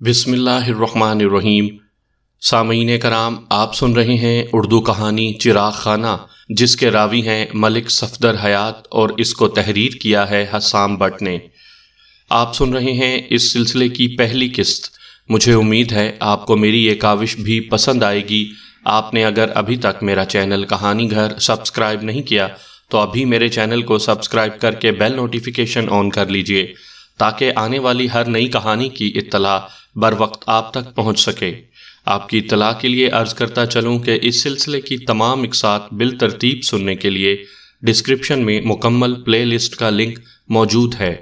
بسم اللہ الرحمن الرحیم۔ سامعین کرام، آپ سن رہے ہیں اردو کہانی چراغ خانہ، جس کے راوی ہیں ملک صفدر حیات اور اس کو تحریر کیا ہے حسام بٹ نے۔ آپ سن رہے ہیں اس سلسلے کی پہلی قسط۔ مجھے امید ہے آپ کو میری یہ کاوش بھی پسند آئے گی۔ آپ نے اگر ابھی تک میرا چینل کہانی گھر سبسکرائب نہیں کیا تو ابھی میرے چینل کو سبسکرائب کر کے بیل نوٹیفیکیشن آن کر لیجئے تاکہ آنے والی ہر نئی کہانی کی اطلاع بر وقت آپ تک پہنچ سکے۔ آپ کی اطلاع کے لیے عرض کرتا چلوں کہ اس سلسلے کی تمام اقساط بالترتیب سننے کے لیے ڈسکرپشن میں مکمل پلے لسٹ کا لنک موجود ہے۔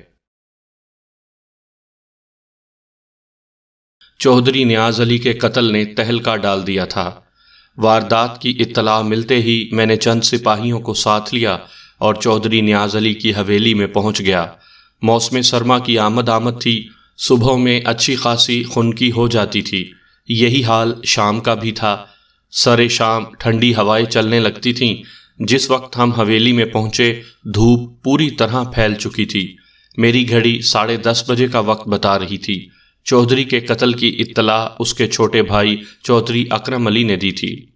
چودھری نیاز علی کے قتل نے تہلکہ ڈال دیا تھا۔ واردات کی اطلاع ملتے ہی میں نے چند سپاہیوں کو ساتھ لیا اور چودھری نیاز علی کی حویلی میں پہنچ گیا۔ موسم سرما کی آمد تھی۔ صبح میں اچھی خاصی خنکی ہو جاتی تھی۔ یہی حال شام کا بھی تھا۔ سر شام ٹھنڈی ہوائیں چلنے لگتی تھیں۔ جس وقت ہم حویلی میں پہنچے دھوپ پوری طرح پھیل چکی تھی۔ میری گھڑی 10:30 بجے کا وقت بتا رہی تھی۔ چودھری کے قتل کی اطلاع اس کے چھوٹے بھائی چودھری اکرم علی نے دی تھی۔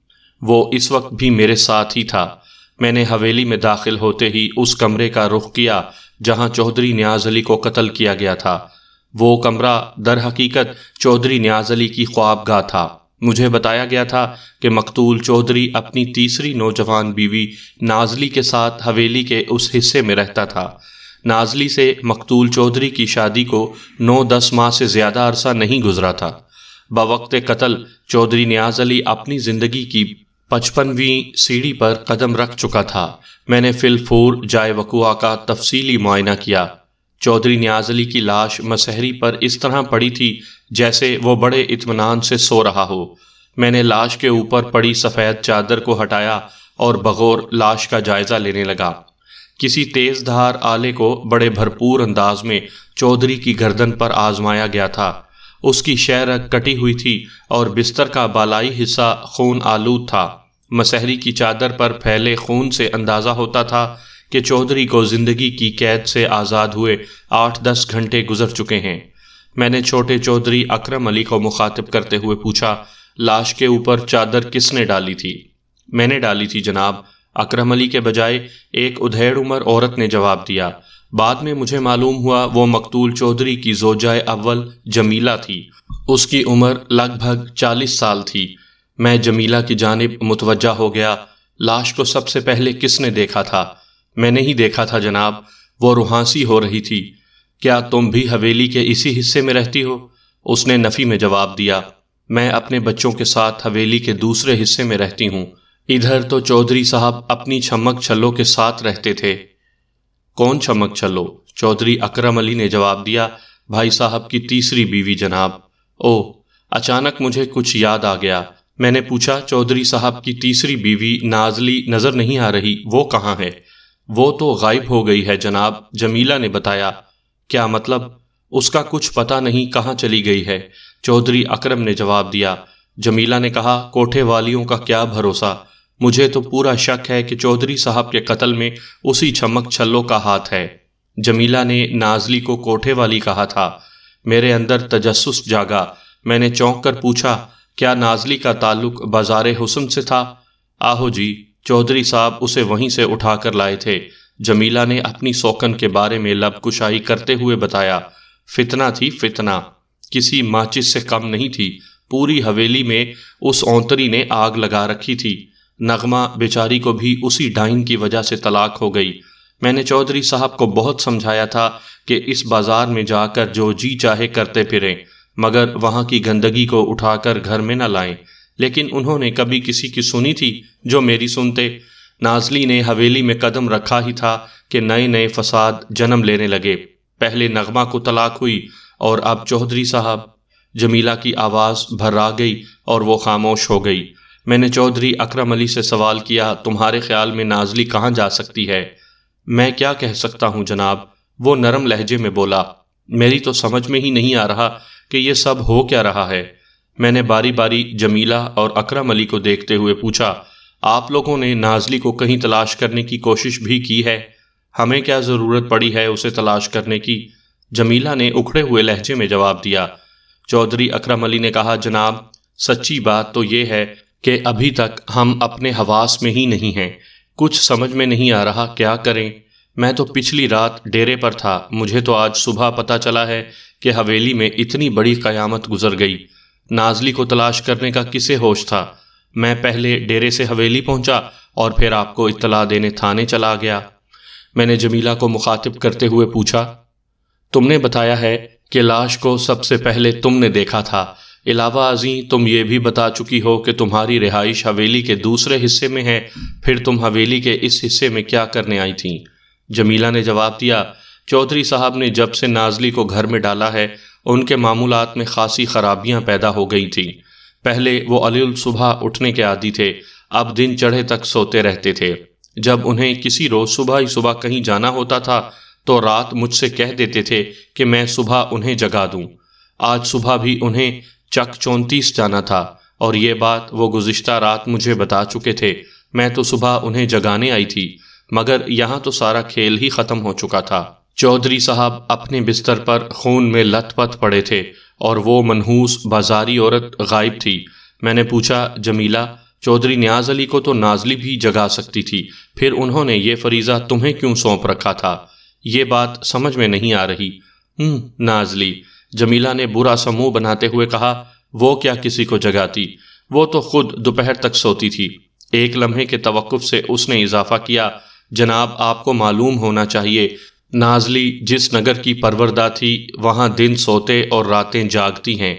وہ اس وقت بھی میرے ساتھ ہی تھا۔ میں نے حویلی میں داخل ہوتے ہی اس کمرے کا رخ کیا جہاں چودھری نیاز علی کو قتل کیا گیا تھا۔ وہ کمرہ در حقیقت چودھری نیاز علی کی خواب گاہ تھا۔ مجھے بتایا گیا تھا کہ مقتول چودھری اپنی تیسری نوجوان بیوی نازلی کے ساتھ حویلی کے اس حصے میں رہتا تھا۔ نازلی سے مقتول چودھری کی شادی کو 9-10 ماہ سے زیادہ عرصہ نہیں گزرا تھا۔ بوقت قتل چودھری نیاز علی اپنی زندگی کی 55ویں سیڑھی پر قدم رکھ چکا تھا۔ میں نے فی الفور جائے وقوع کا تفصیلی معائنہ کیا۔ چودھری نیاز علی کی لاش مسحری پر اس طرح پڑی تھی جیسے وہ بڑے اطمینان سے سو رہا ہو۔ میں نے لاش کے اوپر پڑی سفید چادر کو ہٹایا اور بغور لاش کا جائزہ لینے لگا۔ کسی تیز دھار آلے کو بڑے بھرپور انداز میں چودھری کی گردن پر آزمایا گیا تھا۔ اس کی شہ رگ کٹی ہوئی تھی اور بستر کا بالائی حصہ خون آلود تھا۔ مسحری کی چادر پر پھیلے خون سے اندازہ ہوتا تھا کہ چودھری کو زندگی کی قید سے آزاد ہوئے 8-10 گھنٹے گزر چکے ہیں۔ میں نے چھوٹے چودھری اکرم علی کو مخاطب کرتے ہوئے پوچھا، لاش کے اوپر چادر کس نے ڈالی تھی؟ میں نے ڈالی تھی جناب، اکرم علی کے بجائے ایک ادھیڑ عمر عورت نے جواب دیا۔ بعد میں مجھے معلوم ہوا وہ مقتول چودھری کی زوجہ اول جمیلہ تھی۔ اس کی عمر لگ بھگ 40 سال تھی۔ میں جمیلہ کی جانب متوجہ ہو گیا۔ لاش کو سب سے پہلے کس نے دیکھا تھا؟ میں نے ہی دیکھا تھا جناب، وہ روحانسی ہو رہی تھی۔ کیا تم بھی حویلی کے اسی حصے میں رہتی ہو؟ اس نے نفی میں جواب دیا۔ میں اپنے بچوں کے ساتھ حویلی کے دوسرے حصے میں رہتی ہوں۔ ادھر تو چودھری صاحب اپنی چھمک چھلوں کے ساتھ رہتے تھے۔ کون چھمک چھلو؟ چودھری اکرم علی نے جواب دیا، بھائی صاحب کی تیسری بیوی جناب۔ اچانک مجھے کچھ یاد آ گیا۔ میں نے پوچھا، چودھری صاحب کی تیسری بیوی نازلی نظر نہیں آ رہی، وہ کہاں ہے؟ وہ تو غائب ہو گئی ہے جناب، جمیلہ نے بتایا۔ کیا مطلب؟ اس کا کچھ پتہ نہیں کہاں چلی گئی ہے، چودھری اکرم نے جواب دیا۔ جمیلہ نے کہا، کوٹھے والیوں کا کیا بھروسہ، مجھے تو پورا شک ہے کہ چودھری صاحب کے قتل میں اسی چھمک چھلوں کا ہاتھ ہے۔ جمیلہ نے نازلی کو کوٹھے والی کہا تھا۔ میرے اندر تجسس جاگا۔ میں نے چونک کر پوچھا، کیا نازلی کا تعلق بازار حسن سے تھا؟ آہو جی، چودھری صاحب اسے وہیں سے اٹھا کر لائے تھے، جمیلہ نے اپنی سوکن کے بارے میں لب کشائی کرتے ہوئے بتایا۔ فتنہ تھی فتنہ، کسی ماچس سے کم نہیں تھی۔ پوری حویلی میں اس اونتری نے آگ لگا رکھی تھی۔ نغمہ بیچاری کو بھی اسی ڈائن کی وجہ سے طلاق ہو گئی۔ میں نے چودھری صاحب کو بہت سمجھایا تھا کہ اس بازار میں جا کر جو جی چاہے کرتے پھریں، مگر وہاں کی گندگی کو اٹھا کر گھر میں نہ لائیں، لیکن انہوں نے کبھی کسی کی سنی تھی جو میری سنتے؟ نازلی نے حویلی میں قدم رکھا ہی تھا کہ نئے فساد جنم لینے لگے۔ پہلے نغمہ کو طلاق ہوئی اور اب چودھری صاحب۔ جمیلہ کی آواز بھرا گئی اور وہ خاموش ہو گئی۔ میں نے چودھری اکرم علی سے سوال کیا، تمہارے خیال میں نازلی کہاں جا سکتی ہے؟ میں کیا کہہ سکتا ہوں جناب، وہ نرم لہجے میں بولا۔ میری تو سمجھ میں ہی نہیں آ رہا کہ یہ سب ہو کیا رہا ہے۔ میں نے باری باری جمیلہ اور اکرم علی کو دیکھتے ہوئے پوچھا، آپ لوگوں نے نازلی کو کہیں تلاش کرنے کی کوشش بھی کی ہے؟ ہمیں کیا ضرورت پڑی ہے اسے تلاش کرنے کی؟ جمیلہ نے اکھڑے ہوئے لہجے میں جواب دیا۔ چودھری اکرم علی نے کہا، جناب سچی بات تو یہ ہے کہ ابھی تک ہم اپنے حواس میں ہی نہیں ہیں، کچھ سمجھ میں نہیں آ رہا کیا کریں۔ میں تو پچھلی رات ڈیرے پر تھا، مجھے تو آج صبح پتہ چلا ہے کہ حویلی میں اتنی بڑی قیامت گزر گئی۔ نازلی کو تلاش کرنے کا کسے ہوش تھا؟ میں پہلے ڈیرے سے حویلی پہنچا اور پھر آپ کو اطلاع دینے تھانے چلا گیا۔ میں نے جمیلہ کو مخاطب کرتے ہوئے پوچھا، تم نے بتایا ہے کہ لاش کو سب سے پہلے تم نے دیکھا تھا، علاوہ ازیں تم یہ بھی بتا چکی ہو کہ تمہاری رہائش حویلی کے دوسرے حصے میں ہے، پھر تم حویلی کے اس حصے میں کیا کرنے آئی تھیں؟ جمیلہ نے جواب دیا، چودھری صاحب نے جب سے نازلی کو گھر میں ڈالا ہے ان کے معمولات میں خاصی خرابیاں پیدا ہو گئی تھیں۔ پہلے وہ علی الصبح اٹھنے کے عادی تھے، اب دن چڑھے تک سوتے رہتے تھے۔ جب انہیں کسی روز صبح ہی صبح کہیں جانا ہوتا تھا تو رات مجھ سے کہہ دیتے تھے کہ میں صبح انہیں جگا دوں۔ آج صبح بھی انہیں چک 34 جانا تھا اور یہ بات وہ گزشتہ رات مجھے بتا چکے تھے۔ میں تو صبح انہیں جگانے آئی تھی، مگر یہاں تو سارا کھیل ہی ختم ہو چکا تھا۔ چودھری صاحب اپنے بستر پر خون میں لت پت پڑے تھے اور وہ منحوس بازاری عورت غائب تھی۔ میں نے پوچھا، جمیلہ چودھری نیاز علی کو تو نازلی بھی جگا سکتی تھی، پھر انہوں نے یہ فریضہ تمہیں کیوں سونپ رکھا تھا؟ یہ بات سمجھ میں نہیں آ رہی۔ نازلی، جمیلہ نے برا سا منہ بناتے ہوئے کہا، وہ کیا کسی کو جگاتی، وہ تو خود دوپہر تک سوتی تھی۔ ایک لمحے کے توقف سے اس نے اضافہ کیا، جناب آپ کو معلوم ہونا چاہیے نازلی جس نگر کی پروردہ تھی وہاں دن سوتے اور راتیں جاگتی ہیں۔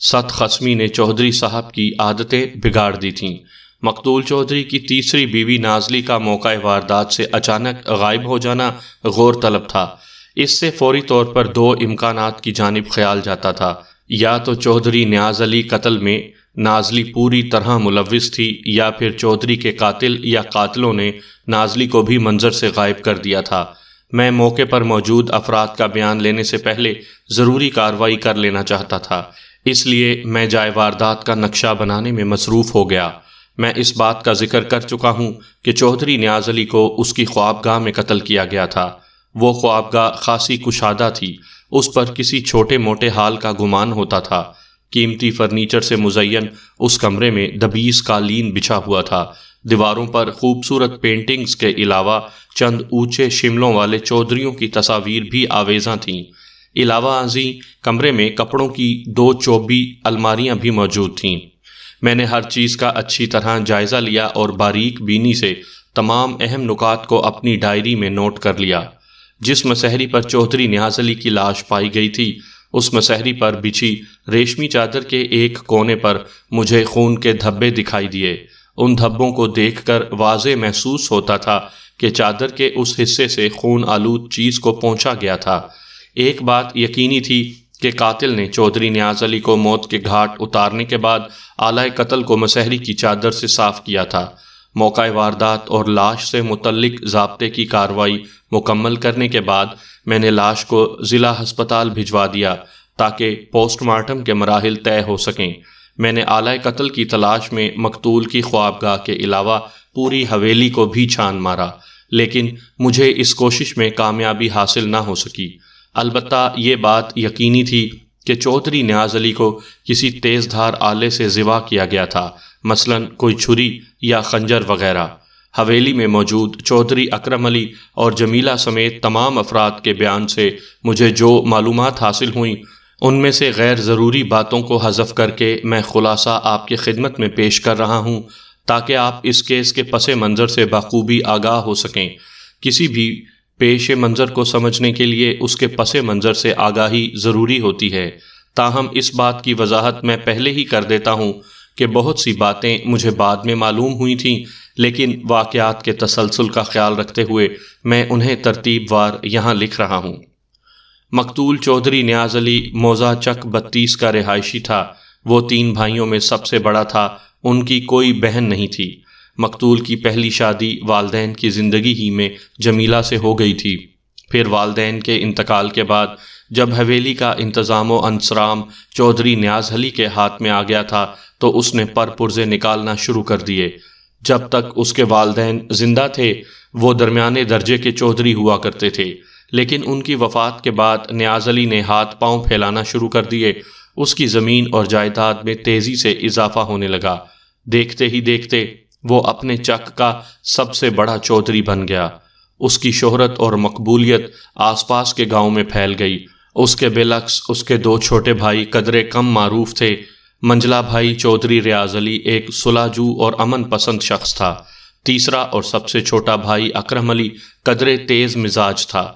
ست خصمی نے چودھری صاحب کی عادتیں بگاڑ دی تھیں۔ مقتول چودھری کی تیسری بیوی نازلی کا موقع واردات سے اچانک غائب ہو جانا غور طلب تھا۔ اس سے فوری طور پر دو امکانات کی جانب خیال جاتا تھا، یا تو چودھری نیاز علی قتل میں نازلی پوری طرح ملوث تھی، یا پھر چودھری کے قاتل یا قاتلوں نے نازلی کو بھی منظر سے غائب کر دیا تھا۔ میں موقع پر موجود افراد کا بیان لینے سے پہلے ضروری کارروائی کر لینا چاہتا تھا، اس لیے میں جائے واردات کا نقشہ بنانے میں مصروف ہو گیا۔ میں اس بات کا ذکر کر چکا ہوں کہ چودھری نیاز علی کو اس کی خوابگاہ میں قتل کیا گیا تھا۔ وہ خوابگاہ خاصی کشادہ تھی، اس پر کسی چھوٹے موٹے حال کا گمان ہوتا تھا۔ قیمتی فرنیچر سے مزین اس کمرے میں دبیس قالین بچھا ہوا تھا۔ دیواروں پر خوبصورت پینٹنگز کے علاوہ چند اونچے شملوں والے چودھریوں کی تصاویر بھی آویزاں تھیں۔ علاوہ ازیں کمرے میں کپڑوں کی 2 چوبی الماریاں بھی موجود تھیں۔ میں نے ہر چیز کا اچھی طرح جائزہ لیا اور باریک بینی سے تمام اہم نکات کو اپنی ڈائری میں نوٹ کر لیا۔ جس مسہری پر چودھری نیاز علی کی لاش پائی گئی تھی، اس مسہری پر بچھی ریشمی چادر کے ایک کونے پر مجھے خون کے دھبے دکھائی دیے۔ ان دھبوں کو دیکھ کر واضح محسوس ہوتا تھا کہ چادر کے اس حصے سے خون آلود چیز کو پہنچا گیا تھا۔ ایک بات یقینی تھی کہ قاتل نے چودھری نیاز علی کو موت کے گھاٹ اتارنے کے بعد آلہ قتل کو مسہری کی چادر سے صاف کیا تھا۔ موقع واردات اور لاش سے متعلق ضابطے کی کارروائی مکمل کرنے کے بعد میں نے لاش کو ضلع ہسپتال بھجوا دیا تاکہ پوسٹ مارٹم کے مراحل طے ہو سکیں۔ میں نے آلہ قتل کی تلاش میں مقتول کی خوابگاہ کے علاوہ پوری حویلی کو بھی چھان مارا، لیکن مجھے اس کوشش میں کامیابی حاصل نہ ہو سکی۔ البتہ یہ بات یقینی تھی کہ چودھری نیاز علی کو کسی تیز دھار آلے سے ذبح کیا گیا تھا، مثلاً کوئی چھری یا خنجر وغیرہ۔ حویلی میں موجود چودھری اکرم علی اور جمیلہ سمیت تمام افراد کے بیان سے مجھے جو معلومات حاصل ہوئیں ان میں سے غیر ضروری باتوں کو حذف کر کے میں خلاصہ آپ کی خدمت میں پیش کر رہا ہوں تاکہ آپ اس کیس کے پس منظر سے بخوبی آگاہ ہو سکیں۔ کسی بھی پیش منظر کو سمجھنے کے لیے اس کے پس منظر سے آگاہی ضروری ہوتی ہے۔ تاہم اس بات کی وضاحت میں پہلے ہی کر دیتا ہوں کہ بہت سی باتیں مجھے بعد میں معلوم ہوئی تھیں، لیکن واقعات کے تسلسل کا خیال رکھتے ہوئے میں انہیں ترتیب وار یہاں لکھ رہا ہوں۔ مقتول چودھری نیاز علی موزہ چک 32 کا رہائشی تھا۔ وہ 3 بھائیوں میں سب سے بڑا تھا، ان کی کوئی بہن نہیں تھی۔ مقتول کی پہلی شادی والدین کی زندگی ہی میں جمیلہ سے ہو گئی تھی۔ پھر والدین کے انتقال کے بعد جب حویلی کا انتظام و انصرام چودھری نیاز علی کے ہاتھ میں آ گیا تھا تو اس نے پرزے نکالنا شروع کر دیے۔ جب تک اس کے والدین زندہ تھے وہ درمیانے درجے کے چودھری ہوا کرتے تھے، لیکن ان کی وفات کے بعد نیاز علی نے ہاتھ پاؤں پھیلانا شروع کر دیے اس کی زمین اور جائیداد میں تیزی سے اضافہ ہونے لگا۔ دیکھتے ہی دیکھتے وہ اپنے چک کا سب سے بڑا چودھری بن گیا۔ اس کی شہرت اور مقبولیت آس پاس کے گاؤں میں پھیل گئی۔ اس کے بالعکس اس کے 2 چھوٹے بھائی قدرے کم معروف تھے۔ منجلا بھائی چودھری ریاض علی ایک صلح جو اور امن پسند شخص تھا۔ تیسرا اور سب سے چھوٹا بھائی اکرم علی قدرے تیز مزاج تھا۔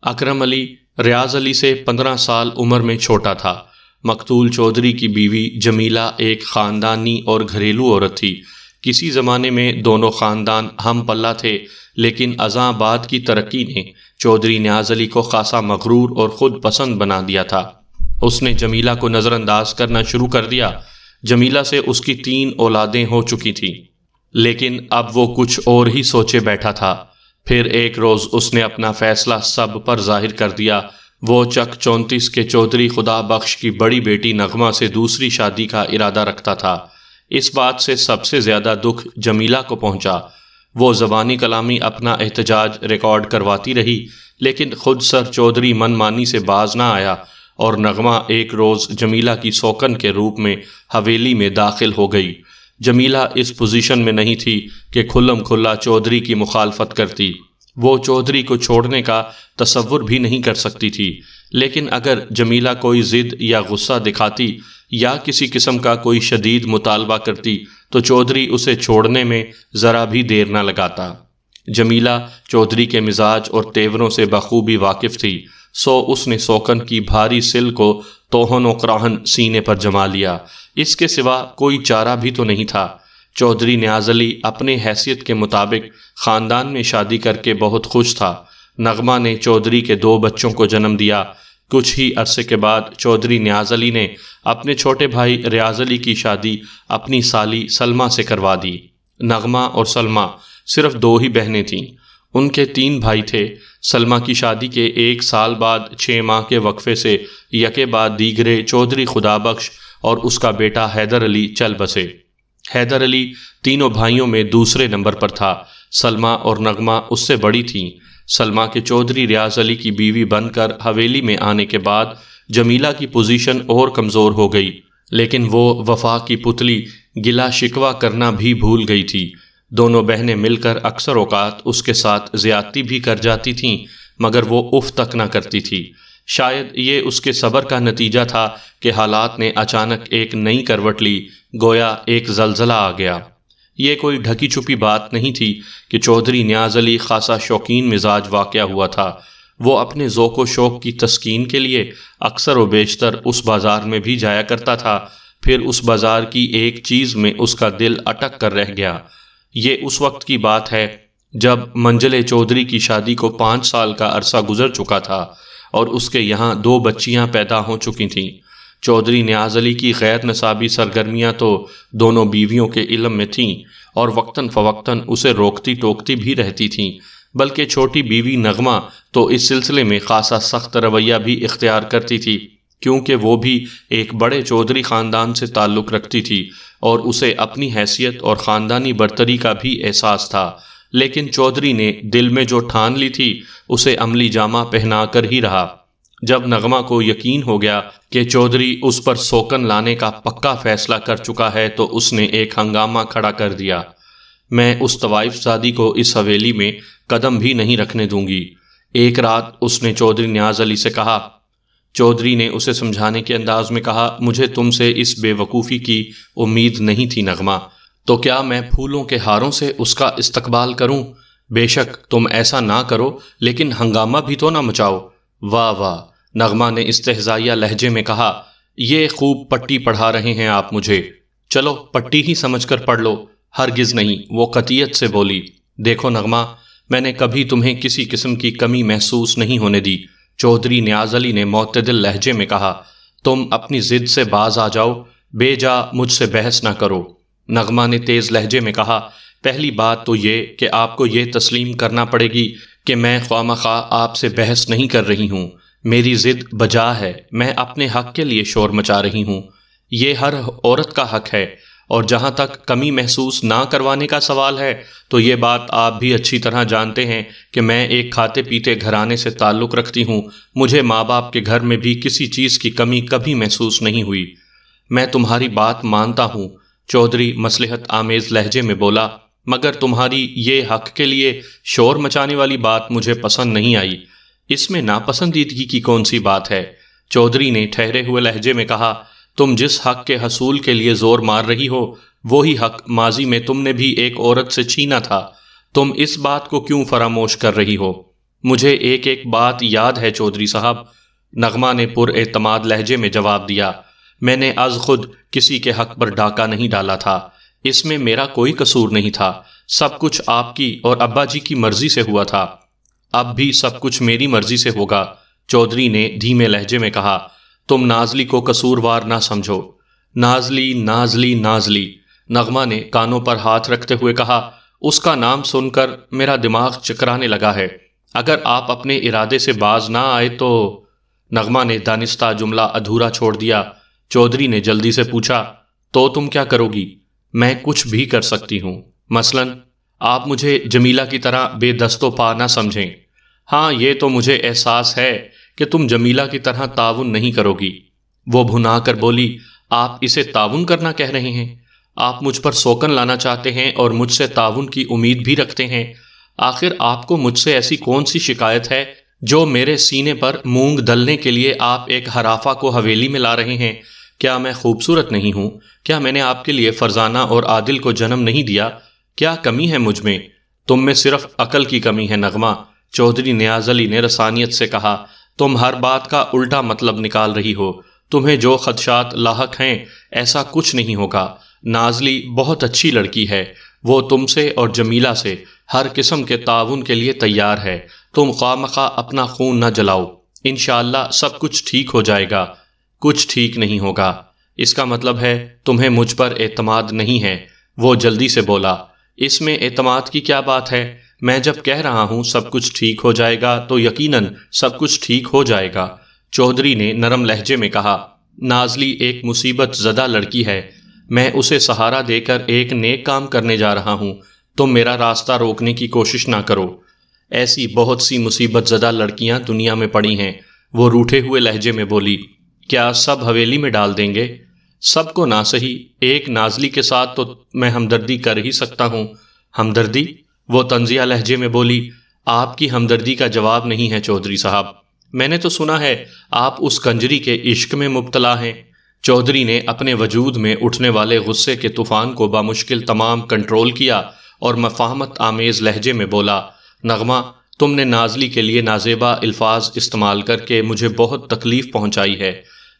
اکرم علی ریاض علی سے 15 سال عمر میں چھوٹا تھا۔ مقتول چودھری کی بیوی جمیلہ ایک خاندانی اور گھریلو عورت تھی۔ کسی زمانے میں دونوں خاندان ہم پلہ تھے، لیکن ازاں بعد کی ترقی نے چودھری نیاز علی کو خاصا مغرور اور خود پسند بنا دیا تھا۔ اس نے جمیلہ کو نظر انداز کرنا شروع کر دیا۔ جمیلہ سے اس کی 3 اولادیں ہو چکی تھیں، لیکن اب وہ کچھ اور ہی سوچے بیٹھا تھا۔ پھر ایک روز اس نے اپنا فیصلہ سب پر ظاہر کر دیا۔ وہ چک 34 کے چودھری خدا بخش کی بڑی بیٹی نغمہ سے دوسری شادی کا ارادہ رکھتا تھا۔ اس بات سے سب سے زیادہ دکھ جمیلہ کو پہنچا۔ وہ زبانی کلامی اپنا احتجاج ریکارڈ کرواتی رہی، لیکن خود سر چودھری من مانی سے باز نہ آیا، اور نغمہ ایک روز جمیلہ کی سوکن کے روپ میں حویلی میں داخل ہو گئی۔ جمیلہ اس پوزیشن میں نہیں تھی کہ کھلم کھلا چودھری کی مخالفت کرتی۔ وہ چودھری کو چھوڑنے کا تصور بھی نہیں کر سکتی تھی، لیکن اگر جمیلہ کوئی ضد یا غصہ دکھاتی یا کسی قسم کا کوئی شدید مطالبہ کرتی تو چودھری اسے چھوڑنے میں ذرا بھی دیر نہ لگاتا۔ جمیلہ چودھری کے مزاج اور تیوروں سے بخوبی واقف تھی، سو اس نے سوکن کی بھاری سل کو توہن و کراہن سینے پر جما لیا۔ اس کے سوا کوئی چارہ بھی تو نہیں تھا۔ چودھری نیاز علی اپنے حیثیت کے مطابق خاندان میں شادی کر کے بہت خوش تھا۔ نغمہ نے چودھری کے 2 بچوں کو جنم دیا۔ کچھ ہی عرصے کے بعد چودھری نیاز علی نے اپنے چھوٹے بھائی ریاض علی کی شادی اپنی سالی سلمہ سے کروا دی۔ نغمہ اور سلمہ صرف 2 ہی بہنیں تھیں۔ ان کے 3 بھائی تھے۔ سلمہ کی شادی کے 1 سال بعد 6 ماہ کے وقفے سے یکے بعد دیگرے چودھری خدا بخش اور اس کا بیٹا حیدر علی چل بسے۔ حیدر علی تینوں بھائیوں میں دوسرے نمبر پر تھا۔ سلمہ اور نغمہ اس سے بڑی تھیں۔ سلمہ کے چودھری ریاض علی کی بیوی بن کر حویلی میں آنے کے بعد جمیلہ کی پوزیشن اور کمزور ہو گئی، لیکن وہ وفا کی پتلی گلہ شکوہ کرنا بھی بھول گئی تھی۔ دونوں بہنیں مل کر اکثر اوقات اس کے ساتھ زیادتی بھی کر جاتی تھیں، مگر وہ اف تک نہ کرتی تھی۔ شاید یہ اس کے صبر کا نتیجہ تھا کہ حالات نے اچانک ایک نئی کروٹ لی، گویا ایک زلزلہ آ گیا۔ یہ کوئی ڈھکی چھپی بات نہیں تھی کہ چودھری نیاز علی خاصا شوقین مزاج واقع ہوا تھا۔ وہ اپنے ذوق و شوق کی تسکین کے لیے اکثر و بیشتر اس بازار میں بھی جایا کرتا تھا۔ پھر اس بازار کی ایک چیز میں اس کا دل اٹک کر رہ گیا۔ یہ اس وقت کی بات ہے جب منجلے چودھری کی شادی کو 5 سال کا عرصہ گزر چکا تھا اور اس کے یہاں 2 بچیاں پیدا ہو چکی تھیں۔ چودھری نیاز علی کی غیر نصابی سرگرمیاں تو دونوں بیویوں کے علم میں تھیں اور وقتاً فوقتاً اسے روکتی ٹوکتی بھی رہتی تھیں، بلکہ چھوٹی بیوی نغمہ تو اس سلسلے میں خاصا سخت رویہ بھی اختیار کرتی تھی، کیونکہ وہ بھی ایک بڑے چودھری خاندان سے تعلق رکھتی تھی اور اسے اپنی حیثیت اور خاندانی برتری کا بھی احساس تھا۔ لیکن چودھری نے دل میں جو ٹھان لی تھی اسے عملی جامہ پہنا کر ہی رہا۔ جب نغمہ کو یقین ہو گیا کہ چودھری اس پر سوکن لانے کا پکا فیصلہ کر چکا ہے تو اس نے ایک ہنگامہ کھڑا کر دیا۔ میں اس طوائف زادی کو اس حویلی میں قدم بھی نہیں رکھنے دوں گی۔ ایک رات اس نے چودھری نیاز علی سے کہا۔ چودھری نے اسے سمجھانے کے انداز میں کہا، مجھے تم سے اس بے وقوفی کی امید نہیں تھی نغمہ، تو کیا میں پھولوں کے ہاروں سے اس کا استقبال کروں؟ بے شک تم ایسا نہ کرو، لیکن ہنگامہ بھی تو نہ مچاؤ۔ واہ واہ، نغمہ نے استہزائیہ لہجے میں کہا، یہ خوب پٹی پڑھا رہے ہیں آپ مجھے، چلو پٹی ہی سمجھ کر پڑھ لو۔ ہرگز نہیں، وہ قطعیت سے بولی۔ دیکھو نغمہ، میں نے کبھی تمہیں کسی قسم کی کمی محسوس نہیں ہونے دی۔ چودھری نیاز علی نے معتدل لہجے میں کہا، تم اپنی ضد سے باز آ جاؤ، بے جا مجھ سے بحث نہ کرو۔ نغمہ نے تیز لہجے میں کہا، پہلی بات تو یہ کہ آپ کو یہ تسلیم کرنا پڑے گی کہ میں خواہ مخواہ آپ سے بحث نہیں کر رہی ہوں۔ میری ضد بجا ہے، میں اپنے حق کے لیے شور مچا رہی ہوں۔ یہ ہر عورت کا حق ہے۔ اور جہاں تک کمی محسوس نہ کروانے کا سوال ہے تو یہ بات آپ بھی اچھی طرح جانتے ہیں کہ میں ایک کھاتے پیتے گھرانے سے تعلق رکھتی ہوں۔ مجھے ماں باپ کے گھر میں بھی کسی چیز کی کمی کبھی محسوس نہیں ہوئی۔ میں تمہاری بات مانتا ہوں، چودھری مصلحت آمیز لہجے میں بولا، مگر تمہاری یہ حق کے لیے شور مچانے والی بات مجھے پسند نہیں آئی۔ اس میں ناپسندیدگی کی کون سی بات ہے؟ چودھری نے ٹھہرے ہوئے لہجے میں کہا، تم جس حق کے حصول کے لیے زور مار رہی ہو وہی حق ماضی میں تم نے بھی ایک عورت سے چھینا تھا۔ تم اس بات کو کیوں فراموش کر رہی ہو؟ مجھے ایک ایک بات یاد ہے چودھری صاحب، نغمہ نے پر اعتماد لہجے میں جواب دیا۔ میں نے از خود کسی کے حق پر ڈاکہ نہیں ڈالا تھا، اس میں میرا کوئی قصور نہیں تھا، سب کچھ آپ کی اور ابا جی کی مرضی سے ہوا تھا، اب بھی سب کچھ میری مرضی سے ہوگا۔ چودھری نے دھیمے لہجے میں کہا، تم نازلی کو قصوروار نہ سمجھو۔ نازلی نازلی نازلی، نغمہ نے کانوں پر ہاتھ رکھتے ہوئے کہا، اس کا نام سن کر میرا دماغ چکرانے لگا ہے، اگر آپ اپنے ارادے سے باز نہ آئے تو۔ نغمہ نے دانستہ جملہ ادھورا چھوڑ دیا۔ چودھری نے جلدی سے پوچھا، تو تم کیا کرو گی؟ میں کچھ بھی کر سکتی ہوں، مثلاً آپ مجھے جمیلہ کی طرح بے دست و پا نہ سمجھیں۔ ہاں یہ تو مجھے احساس ہے کہ تم جمیلہ کی طرح تعاون نہیں کرو گی۔ وہ بھنا کر بولی، آپ اسے تعاون کرنا کہہ رہے ہیں؟ آپ مجھ پر سوکن لانا چاہتے ہیں اور مجھ سے تعاون کی امید بھی رکھتے ہیں؟ آخر آپ کو مجھ سے ایسی کون سی شکایت ہے جو میرے سینے پر مونگ دلنے کے لیے آپ ایک حرافہ کو حویلی میں لا رہے ہیں؟ کیا میں خوبصورت نہیں ہوں؟ کیا میں نے آپ کے لیے فرزانہ اور عادل کو جنم نہیں دیا؟ کیا کمی ہے مجھ میں؟ تم میں صرف عقل کی کمی ہے نغمہ، چودھری نیاز علی نے رسانیت سے کہا۔ تم ہر بات کا الٹا مطلب نکال رہی ہو، تمہیں جو خدشات لاحق ہیں ایسا کچھ نہیں ہوگا۔ نازلی بہت اچھی لڑکی ہے، وہ تم سے اور جمیلہ سے ہر قسم کے تعاون کے لیے تیار ہے، تم خواہ مخواہ اپنا خون نہ جلاؤ، انشاءاللہ سب کچھ ٹھیک ہو جائے گا۔ کچھ ٹھیک نہیں ہوگا، اس کا مطلب ہے تمہیں مجھ پر اعتماد نہیں ہے، وہ جلدی سے بولا۔ اس میں اعتماد کی کیا بات ہے؟ میں جب کہہ رہا ہوں سب کچھ ٹھیک ہو جائے گا تو یقیناً سب کچھ ٹھیک ہو جائے گا، چودھری نے نرم لہجے میں کہا۔ نازلی ایک مصیبت زدہ لڑکی ہے، میں اسے سہارا دے کر ایک نیک کام کرنے جا رہا ہوں، تم میرا راستہ روکنے کی کوشش نہ کرو۔ ایسی بہت سی مصیبت زدہ لڑکیاں دنیا میں پڑی ہیں، وہ روٹھے ہوئے لہجے میں بولی۔ کیا سب حویلی میں ڈال دیں گے؟ سب کو نہ صحیح، ایک نازلی کے ساتھ تو میں ہمدردی کر ہی سکتا ہوں۔ ہمدردی؟ وہ طنزیہ لہجے میں بولی۔ آپ کی ہمدردی کا جواب نہیں ہے چودھری صاحب، میں نے تو سنا ہے آپ اس کنجری کے عشق میں مبتلا ہیں۔ چودھری نے اپنے وجود میں اٹھنے والے غصے کے طوفان کو بامشکل تمام کنٹرول کیا اور مفاہمت آمیز لہجے میں بولا، نغمہ تم نے نازلی کے لیے نازیبا الفاظ استعمال کر کے مجھے بہت تکلیف پہنچائی ہے،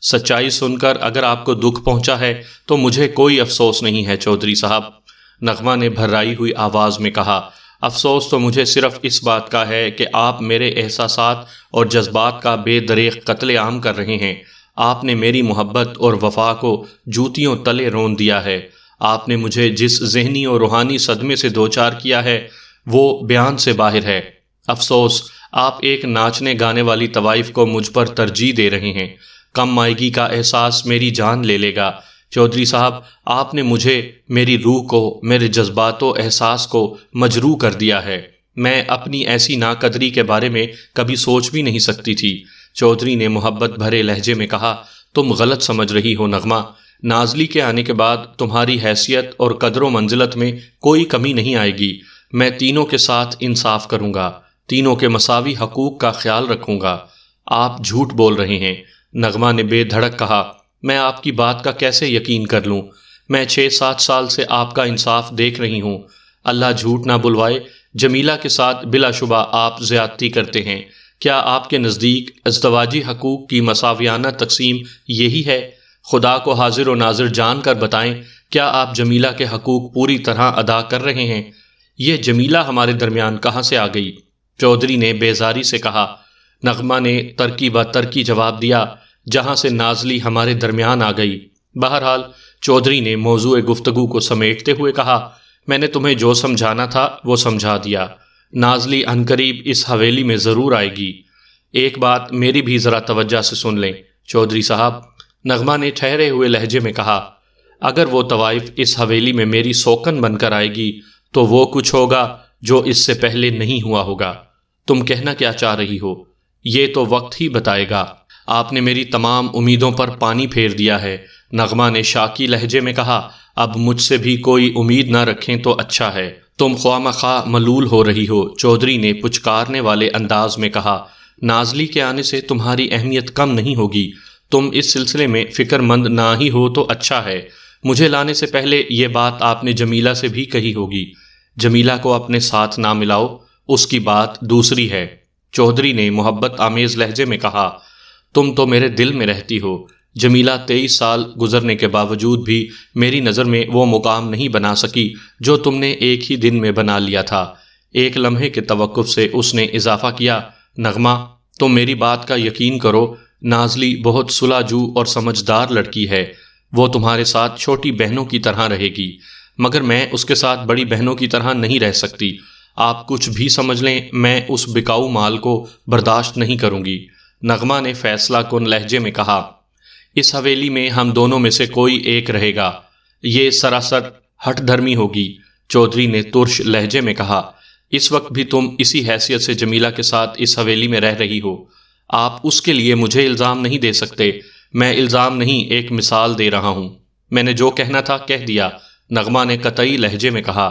سچائی سن کر اگر آپ کو دکھ پہنچا ہے تو مجھے کوئی افسوس نہیں ہے چودھری صاحب، نغمہ نے بھرائی ہوئی آواز میں کہا۔ افسوس تو مجھے صرف اس بات کا ہے کہ آپ میرے احساسات اور جذبات کا بے دریغ قتل عام کر رہے ہیں۔ آپ نے میری محبت اور وفا کو جوتیوں تلے رون دیا ہے۔ آپ نے مجھے جس ذہنی اور روحانی صدمے سے دوچار کیا ہے وہ بیان سے باہر ہے۔ افسوس آپ ایک ناچنے گانے والی طوائف کو مجھ پر ترجیح دے رہے ہیں۔ کم مائگی کا احساس میری جان لے لے گا۔ چودھری صاحب آپ نے مجھے، میری روح کو، میرے جذبات و احساس کو مجروح کر دیا ہے۔ میں اپنی ایسی ناقدری کے بارے میں کبھی سوچ بھی نہیں سکتی تھی۔ چودھری نے محبت بھرے لہجے میں کہا، تم غلط سمجھ رہی ہو نغمہ، نازلی کے آنے کے بعد تمہاری حیثیت اور قدر و منزلت میں کوئی کمی نہیں آئے گی۔ میں تینوں کے ساتھ انصاف کروں گا، تینوں کے مساوی حقوق کا خیال رکھوں گا۔ آپ جھوٹ بول رہے ہیں، نغمہ نے بے دھڑک کہا۔ میں آپ کی بات کا کیسے یقین کر لوں؟ میں 6-7 سال سے آپ کا انصاف دیکھ رہی ہوں۔ اللہ جھوٹ نہ بلوائے، جمیلہ کے ساتھ بلا شبہ آپ زیادتی کرتے ہیں۔ کیا آپ کے نزدیک ازدواجی حقوق کی مساویانہ تقسیم یہی ہے؟ خدا کو حاضر و ناظر جان کر بتائیں، کیا آپ جمیلہ کے حقوق پوری طرح ادا کر رہے ہیں؟ یہ جمیلہ ہمارے درمیان کہاں سے آ گئی؟ چودھری نے بیزاری سے کہا۔ نغمہ نے ترکی بہ ترکی جواب دیا، جہاں سے نازلی ہمارے درمیان آ گئی۔ بہرحال چودھری نے موضوع گفتگو کو سمیٹتے ہوئے کہا، میں نے تمہیں جو سمجھانا تھا وہ سمجھا دیا۔ نازلی عنقریب اس حویلی میں ضرور آئے گی۔ ایک بات میری بھی ذرا توجہ سے سن لیں چودھری صاحب، نغمہ نے ٹھہرے ہوئے لہجے میں کہا، اگر وہ طوائف اس حویلی میں میری سوکن بن کر آئے گی تو وہ کچھ ہوگا جو اس سے پہلے نہیں ہوا ہوگا۔ تم کہنا کیا چاہ رہی ہو، یہ تو وقت ہی بتائے گا۔ آپ نے میری تمام امیدوں پر پانی پھیر دیا ہے، نغمہ نے شاکی لہجے میں کہا۔ اب مجھ سے بھی کوئی امید نہ رکھیں تو اچھا ہے، تم خواہ مخواہ ملول ہو رہی ہو، چودھری نے پچکارنے والے انداز میں کہا۔ نازلی کے آنے سے تمہاری اہمیت کم نہیں ہوگی، تم اس سلسلے میں فکر مند نہ ہی ہو تو اچھا ہے۔ مجھے لانے سے پہلے یہ بات آپ نے جمیلہ سے بھی کہی ہوگی، جمیلہ کو اپنے ساتھ نہ ملاؤ، اس کی بات دوسری ہے، چودھری نے محبت آمیز لہجے میں کہا۔ تم تو میرے دل میں رہتی ہو، جمیلہ 23 سال گزرنے کے باوجود بھی میری نظر میں وہ مقام نہیں بنا سکی جو تم نے ایک ہی دن میں بنا لیا تھا۔ ایک لمحے کے توقف سے اس نے اضافہ کیا، نغمہ تم میری بات کا یقین کرو، نازلی بہت صلح جو اور سمجھدار لڑکی ہے، وہ تمہارے ساتھ چھوٹی بہنوں کی طرح رہے گی، مگر میں اس کے ساتھ بڑی بہنوں کی طرح نہیں رہ سکتی۔ آپ کچھ بھی سمجھ لیں، میں اس بکاؤ مال کو برداشت نہیں کروں گی، نغمہ نے فیصلہ کن لہجے میں کہا۔ اس حویلی میں ہم دونوں میں سے کوئی ایک رہے گا، یہ سراسر ہٹ دھرمی ہوگی، چودھری نے ترش لہجے میں کہا۔ اس وقت بھی تم اسی حیثیت سے جمیلہ کے ساتھ اس حویلی میں رہ رہی ہو، آپ اس کے لیے مجھے الزام نہیں دے سکتے۔ میں الزام نہیں، ایک مثال دے رہا ہوں، میں نے جو کہنا تھا کہہ دیا، نغمہ نے قطعی لہجے میں کہا۔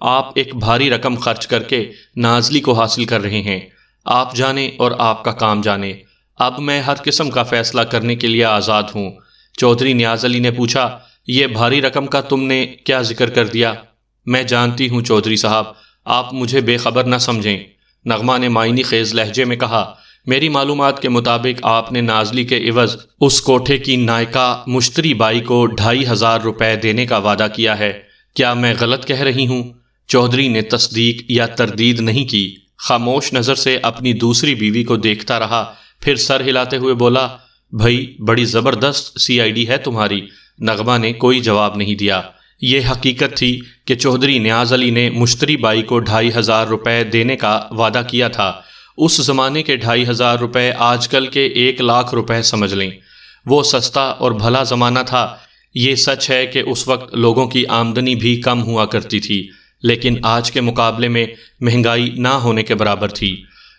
آپ ایک بھاری رقم خرچ کر کے نازلی کو حاصل کر رہے ہیں، آپ جانیں اور آپ کا کام جانے، اب میں ہر قسم کا فیصلہ کرنے کے لیے آزاد ہوں۔ چودھری نیاز علی نے پوچھا، یہ بھاری رقم کا تم نے کیا ذکر کر دیا؟ میں جانتی ہوں چودھری صاحب، آپ مجھے بے خبر نہ سمجھیں، نغمہ نے معنی خیز لہجے میں کہا۔ میری معلومات کے مطابق آپ نے نازلی کے عوض اس کوٹھے کی نائکا مشتری بائی کو 2500 روپے دینے کا وعدہ کیا ہے، کیا میں غلط کہہ رہی ہوں؟ چودھری نے تصدیق یا تردید نہیں کی، خاموش نظر سے اپنی دوسری بیوی کو دیکھتا رہا، پھر سر ہلاتے ہوئے بولا، بھائی بڑی زبردست CID ہے تمہاری۔ نغمہ نے کوئی جواب نہیں دیا۔ یہ حقیقت تھی کہ چودھری نیاز علی نے مشتری بائی کو 2500 روپے دینے کا وعدہ کیا تھا۔ اس زمانے کے 2500 روپے آج کل کے 1 لاکھ روپے سمجھ لیں، وہ سستا اور بھلا زمانہ تھا۔ یہ سچ ہے کہ اس وقت لوگوں کی آمدنی بھی کم ہوا کرتی تھی، لیکن آج کے مقابلے میں مہنگائی نہ ہونے کے برابر تھی۔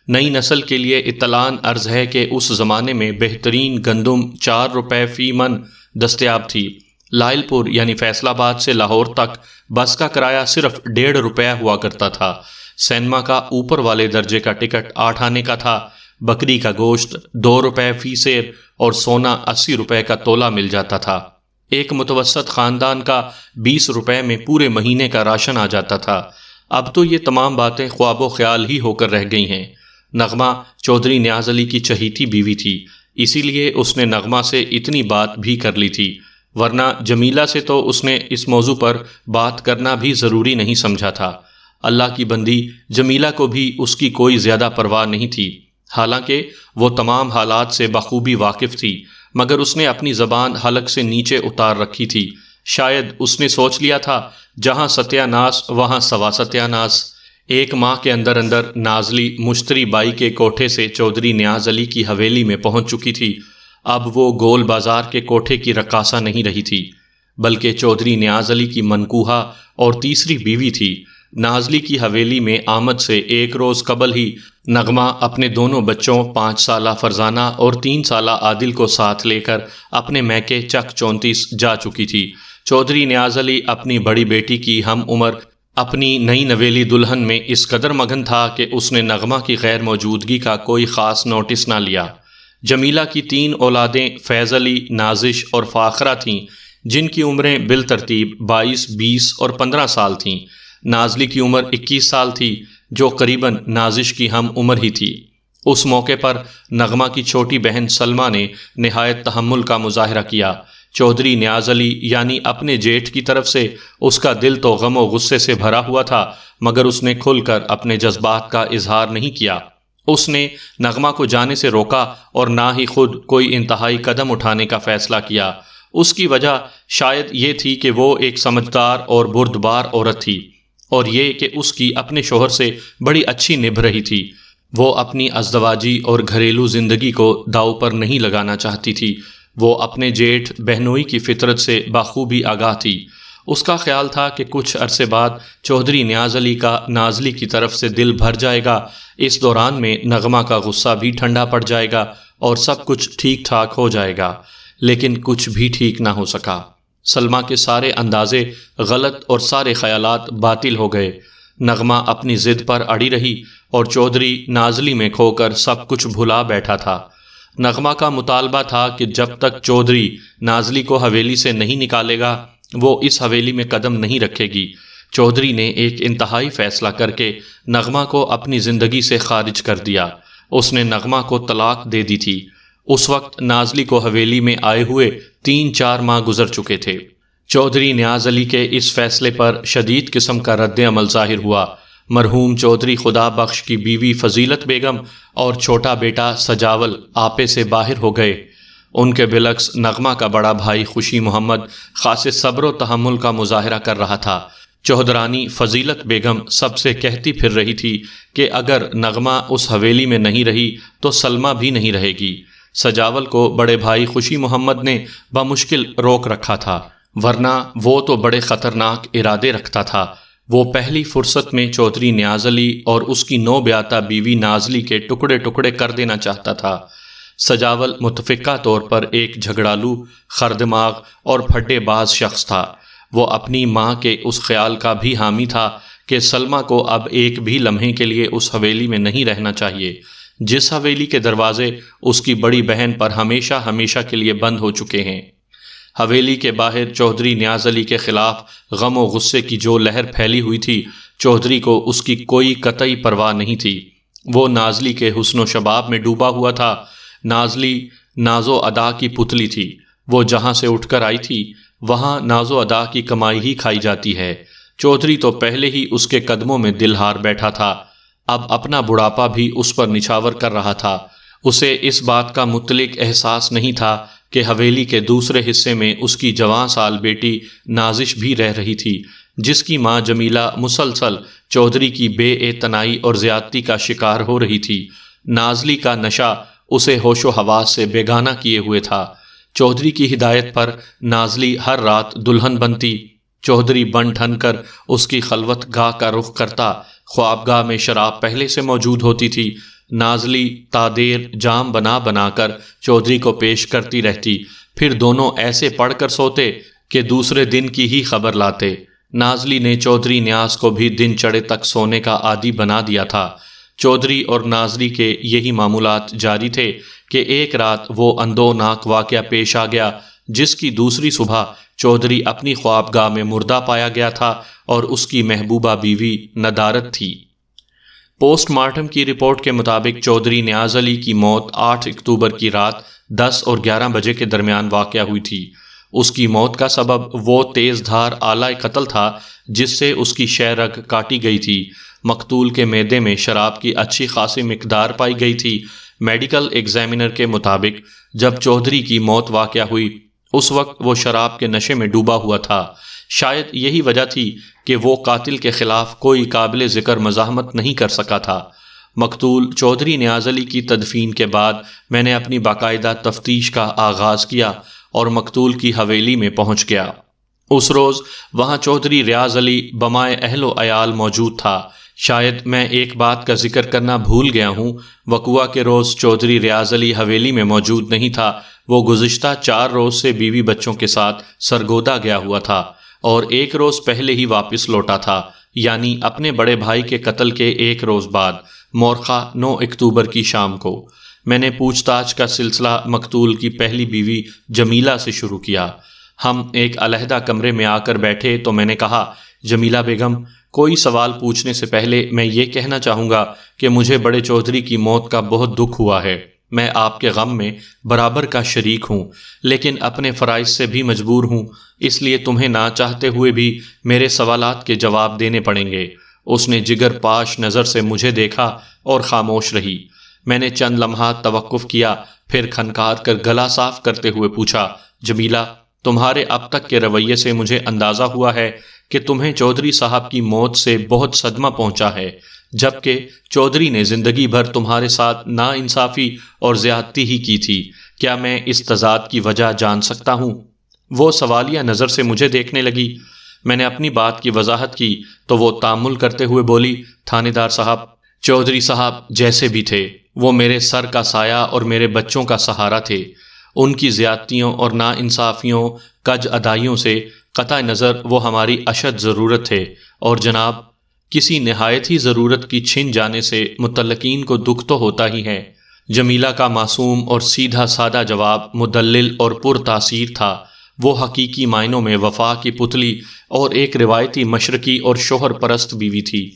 نئی نسل کے لیے اطلاعاً عرض ہے کہ اس زمانے میں بہترین گندم 4 روپے فی من دستیاب تھی۔ لائل پور یعنی فیصل آباد سے لاہور تک بس کا کرایہ صرف 1.5 روپے ہوا کرتا تھا۔ سینما کا اوپر والے درجے کا ٹکٹ 8 آنے کا تھا۔ بکری کا گوشت 2 روپے فی سیر اور سونا 80 روپے کا تولہ مل جاتا تھا۔ ایک متوسط خاندان کا 20 روپے میں پورے مہینے کا راشن آ جاتا تھا۔ اب تو یہ تمام باتیں خواب و خیال ہی ہو کر رہ گئی ہیں۔ نغمہ چودھری نیاز علی کی چہیتی بیوی تھی، اسی لیے اس نے نغمہ سے اتنی بات بھی کر لی تھی، ورنہ جمیلہ سے تو اس نے اس موضوع پر بات کرنا بھی ضروری نہیں سمجھا تھا۔ اللہ کی بندی، جمیلہ کو بھی اس کی کوئی زیادہ پرواہ نہیں تھی، حالانکہ وہ تمام حالات سے بخوبی واقف تھی، مگر اس نے اپنی زبان حلق سے نیچے اتار رکھی تھی۔ شاید اس نے سوچ لیا تھا، جہاں ستیہ ناس وہاں سوا ستیہ ناس۔ 1 ماہ کے اندر اندر نازلی مشتری بائی کے کوٹھے سے چودھری نیاز علی کی حویلی میں پہنچ چکی تھی۔ اب وہ گول بازار کے کوٹھے کی رقاصہ نہیں رہی تھی، بلکہ چودھری نیاز علی کی منکوحہ اور تیسری بیوی تھی۔ نازلی کی حویلی میں آمد سے 1 روز قبل ہی نغمہ اپنے دونوں بچوں 5 سالہ فرزانہ اور 3 سالہ عادل کو ساتھ لے کر اپنے میکے چک 34 جا چکی تھی۔ چودھری نیاز علی اپنی بڑی بیٹی کی ہم عمر اپنی نئی نویلی دلہن میں اس قدر مگن تھا کہ اس نے نغمہ کی غیر موجودگی کا کوئی خاص نوٹس نہ لیا۔ جمیلہ کی 3 اولادیں فیض علی، نازش اور فاخرہ تھیں، جن کی عمریں بالترتیب 22، 20 اور 15 سال تھیں۔ نازلی کی عمر 21 سال تھی، جو قریباً نازش کی ہم عمر ہی تھی۔ اس موقع پر نغمہ کی چھوٹی بہن سلمہ نے نہایت تحمل کا مظاہرہ کیا۔ چودھری نیاز علی یعنی اپنے جیٹھ کی طرف سے اس کا دل تو غم و غصے سے بھرا ہوا تھا، مگر اس نے کھل کر اپنے جذبات کا اظہار نہیں کیا۔ اس نے نغمہ کو جانے سے روکا اور نہ ہی خود کوئی انتہائی قدم اٹھانے کا فیصلہ کیا۔ اس کی وجہ شاید یہ تھی کہ وہ ایک سمجھدار اور بردبار عورت تھی، اور یہ کہ اس کی اپنے شوہر سے بڑی اچھی نبھ رہی تھی۔ وہ اپنی ازدواجی اور گھریلو زندگی کو داؤ پر نہیں لگانا چاہتی تھی۔ وہ اپنے جیٹھ بہنوئی کی فطرت سے بخوبی آگاہ تھی۔ اس کا خیال تھا کہ کچھ عرصے بعد چودھری نیاز علی کا نازلی کی طرف سے دل بھر جائے گا، اس دوران میں نغمہ کا غصہ بھی ٹھنڈا پڑ جائے گا اور سب کچھ ٹھیک ٹھاک ہو جائے گا، لیکن کچھ بھی ٹھیک نہ ہو سکا۔ سلمیٰ کے سارے اندازے غلط اور سارے خیالات باطل ہو گئے۔ نغمہ اپنی ضد پر اڑی رہی اور چودھری نازلی میں کھو کر سب کچھ بھلا بیٹھا تھا۔ نغمہ کا مطالبہ تھا کہ جب تک چودھری نازلی کو حویلی سے نہیں نکالے گا وہ اس حویلی میں قدم نہیں رکھے گی۔ چودھری نے ایک انتہائی فیصلہ کر کے نغمہ کو اپنی زندگی سے خارج کر دیا۔ اس نے نغمہ کو طلاق دے دی تھی۔ اس وقت نازلی کو حویلی میں آئے ہوئے 3-4 ماہ گزر چکے تھے۔ چودھری نیاز علی کے اس فیصلے پر شدید قسم کا رد عمل ظاہر ہوا۔ مرحوم چودھری خدا بخش کی بیوی فضیلت بیگم اور چھوٹا بیٹا سجاول آپے سے باہر ہو گئے۔ ان کے بالعکس نغمہ کا بڑا بھائی خوشی محمد خاصے صبر و تحمل کا مظاہرہ کر رہا تھا۔ چودھرانی فضیلت بیگم سب سے کہتی پھر رہی تھی کہ اگر نغمہ اس حویلی میں نہیں رہی تو سلمیٰ بھی نہیں رہے گی۔ سجاول کو بڑے بھائی خوشی محمد نے بمشکل روک رکھا تھا، ورنہ وہ تو بڑے خطرناک ارادے رکھتا تھا۔ وہ پہلی فرصت میں چودھری نیاز علی اور اس کی نو بیاتہ بیوی نازلی کے ٹکڑے ٹکڑے کر دینا چاہتا تھا۔ سجاول متفقہ طور پر ایک جھگڑالو، خردماغ اور پھڈے باز شخص تھا۔ وہ اپنی ماں کے اس خیال کا بھی حامی تھا کہ سلمیٰ کو اب ایک بھی لمحے کے لیے اس حویلی میں نہیں رہنا چاہیے، جس حویلی کے دروازے اس کی بڑی بہن پر ہمیشہ ہمیشہ کے لیے بند ہو چکے ہیں۔ حویلی کے باہر چودھری نیاز علی کے خلاف غم و غصے کی جو لہر پھیلی ہوئی تھی، چودھری کو اس کی کوئی قطعی پرواہ نہیں تھی۔ وہ نازلی کے حسن و شباب میں ڈوبا ہوا تھا۔ نازلی ناز و ادا کی پتلی تھی۔ وہ جہاں سے اٹھ کر آئی تھی وہاں ناز و ادا کی کمائی ہی کھائی جاتی ہے۔ چودھری تو پہلے ہی اس کے قدموں میں دل ہار بیٹھا تھا، اب اپنا بڑھاپا بھی اس پر نچھاور کر رہا تھا۔ اسے اس بات کا مطلق احساس نہیں تھا کہ حویلی کے دوسرے حصے میں اس کی جوان سال بیٹی نازش بھی رہ رہی تھی، جس کی ماں جمیلہ مسلسل چودھری کی بے اعتنائی اور زیادتی کا شکار ہو رہی تھی۔ نازلی کا نشہ اسے ہوش و حواس سے بیگانہ کیے ہوئے تھا۔ چودھری کی ہدایت پر نازلی ہر رات دلہن بنتی۔ چودھری بن ٹھن کر اس کی خلوت گاہ کا رخ کرتا۔ خوابگاہ میں شراب پہلے سے موجود ہوتی تھی۔ نازلی تادیر جام بنا بنا کر چودھری کو پیش کرتی رہتی، پھر دونوں ایسے پڑھ کر سوتے کہ دوسرے دن کی ہی خبر لاتے۔ نازلی نے چودھری نیاز کو بھی دن چڑھے تک سونے کا عادی بنا دیا تھا۔ چودھری اور نازلی کے یہی معمولات جاری تھے کہ ایک رات وہ اندوناک واقعہ پیش آ گیا، جس کی دوسری صبح چودھری اپنی خوابگاہ میں مردہ پایا گیا تھا اور اس کی محبوبہ بیوی ندارت تھی۔ پوسٹ مارٹم کی رپورٹ کے مطابق چودھری نیاز علی کی موت 8 اکتوبر کی رات 10 اور 11 بجے کے درمیان واقع ہوئی تھی۔ اس کی موت کا سبب وہ تیز دھار آلہ قتل تھا جس سے اس کی شہ رگ کاٹی گئی تھی۔ مقتول کے معدے میں شراب کی اچھی خاصی مقدار پائی گئی تھی۔ میڈیکل ایگزامینر کے مطابق جب چودھری کی موت واقع ہوئی اس وقت وہ شراب کے نشے میں ڈوبا ہوا تھا۔ شاید یہی وجہ تھی کہ وہ قاتل کے خلاف کوئی قابل ذکر مزاحمت نہیں کر سکا تھا۔ مقتول چودھری نیاز علی کی تدفین کے بعد میں نے اپنی باقاعدہ تفتیش کا آغاز کیا اور مقتول کی حویلی میں پہنچ گیا۔ اس روز وہاں چودھری ریاض علی بمائے اہل و عیال موجود تھا۔ شاید میں ایک بات کا ذکر کرنا بھول گیا ہوں، وقوعہ کے روز چودھری ریاض علی حویلی میں موجود نہیں تھا۔ وہ گزشتہ 4 روز سے بیوی بچوں کے ساتھ سرگودا گیا ہوا تھا اور 1 روز پہلے ہی واپس لوٹا تھا، یعنی اپنے بڑے بھائی کے قتل کے 1 روز بعد، مورخہ 9 اکتوبر کی شام کو۔ میں نے پوچھ تاچھ کا سلسلہ مقتول کی پہلی بیوی جمیلہ سے شروع کیا۔ ہم ایک علیحدہ کمرے میں آ کر بیٹھے تو میں نے کہا، جمیلہ بیگم، کوئی سوال پوچھنے سے پہلے میں یہ کہنا چاہوں گا کہ مجھے بڑے چودھری کی موت کا بہت دکھ ہوا ہے۔ میں آپ کے غم میں برابر کا شریک ہوں، لیکن اپنے فرائض سے بھی مجبور ہوں، اس لیے تمہیں نہ چاہتے ہوئے بھی میرے سوالات کے جواب دینے پڑیں گے۔ اس نے جگر پاش نظر سے مجھے دیکھا اور خاموش رہی۔ میں نے چند لمحات توقف کیا، پھر کھنکار کر گلا صاف کرتے ہوئے پوچھا، جمیلہ، تمہارے اب تک کے رویے سے مجھے اندازہ ہوا ہے کہ تمہیں چودھری صاحب کی موت سے بہت صدمہ پہنچا ہے، جبکہ چودھری نے زندگی بھر تمہارے ساتھ ناانصافی اور زیادتی ہی کی تھی۔ کیا میں اس تضاد کی وجہ جان سکتا ہوں؟ وہ سوالیہ نظر سے مجھے دیکھنے لگی۔ میں نے اپنی بات کی وضاحت کی تو وہ تأمل کرتے ہوئے بولی، تھانے دار صاحب، چودھری صاحب جیسے بھی تھے وہ میرے سر کا سایہ اور میرے بچوں کا سہارا تھے۔ ان کی زیادتیوں اور ناانصافیوں، کج ادائیوں سے قطع نظر وہ ہماری اشد ضرورت تھے، اور جناب کسی نہایت ہی ضرورت کی چھن جانے سے متعلقین کو دکھ تو ہوتا ہی ہے۔ جمیلہ کا معصوم اور سیدھا سادہ جواب مدلل اور پر تاثیر تھا۔ وہ حقیقی معنوں میں وفا کی پتلی اور ایک روایتی مشرقی اور شوہر پرست بیوی تھی۔